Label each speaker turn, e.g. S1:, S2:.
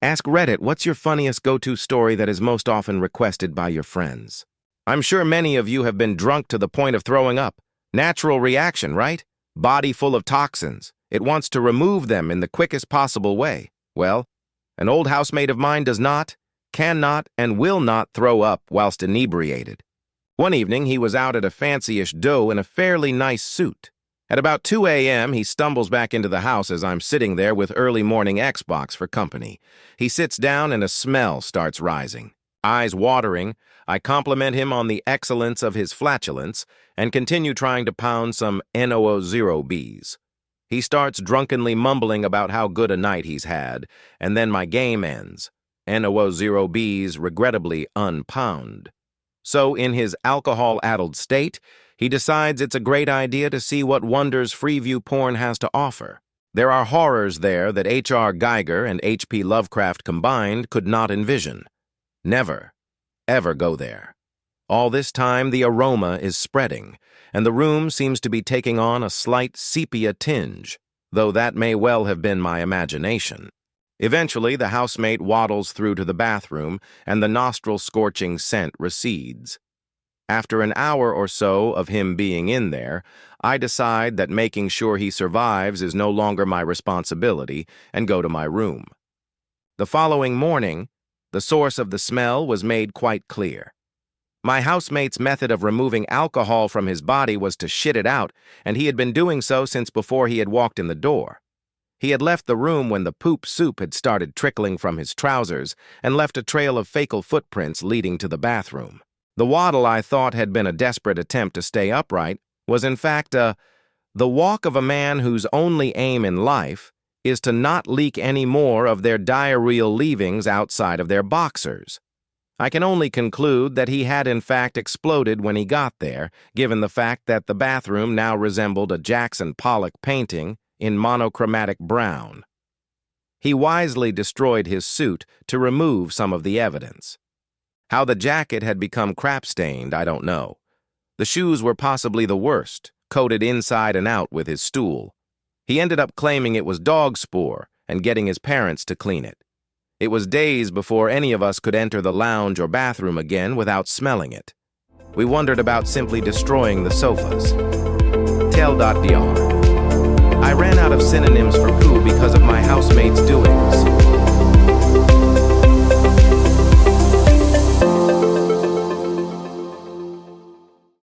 S1: Ask Reddit what's your funniest go-to story that is most often requested by your friends. I'm sure many of you have been drunk to the point of throwing up. Natural reaction, right? Body full of toxins. It wants to remove them in the quickest possible way. Well, an old housemate of mine does not, cannot, and will not throw up whilst inebriated. One evening, he was out at a fancy-ish do in a fairly nice suit. At about 2 a.m., he stumbles back into the house as I'm sitting there with early morning Xbox for company. He sits down and a smell starts rising. Eyes watering, I compliment him on the excellence of his flatulence and continue trying to pound some NO0Bs. He starts drunkenly mumbling about how good a night he's had, and then my game ends. NO0Bs regrettably unpound. So in his alcohol-addled state, he decides it's a great idea to see what wonders Freeview porn has to offer. There are horrors there that H.R. Geiger and H.P. Lovecraft combined could not envision. Never, ever go there. All this time, the aroma is spreading, and the room seems to be taking on a slight sepia tinge, though that may well have been my imagination. Eventually, the housemate waddles through to the bathroom, and the nostril-scorching scent recedes. After an hour or so of him being in there, I decide that making sure he survives is no longer my responsibility and go to my room. The following morning, the source of the smell was made quite clear. My housemate's method of removing alcohol from his body was to shit it out, and he had been doing so since before he had walked in the door. He had left the room when the poop soup had started trickling from his trousers and left a trail of fecal footprints leading to the bathroom. The waddle I thought had been a desperate attempt to stay upright was in fact the walk of a man whose only aim in life is to not leak any more of their diarrheal leavings outside of their boxers. I can only conclude that he had in fact exploded when he got there, given the fact that the bathroom now resembled a Jackson Pollock painting in monochromatic brown. He wisely destroyed his suit to remove some of the evidence. How the jacket had become crap-stained, I don't know. The shoes were possibly the worst, coated inside and out with his stool. He ended up claiming it was dog spoor and getting his parents to clean it. It was days before any of us could enter the lounge or bathroom again without smelling it. We wondered about simply destroying the sofas. Tel.dr. I ran out of synonyms for poo because of my housemate's doings.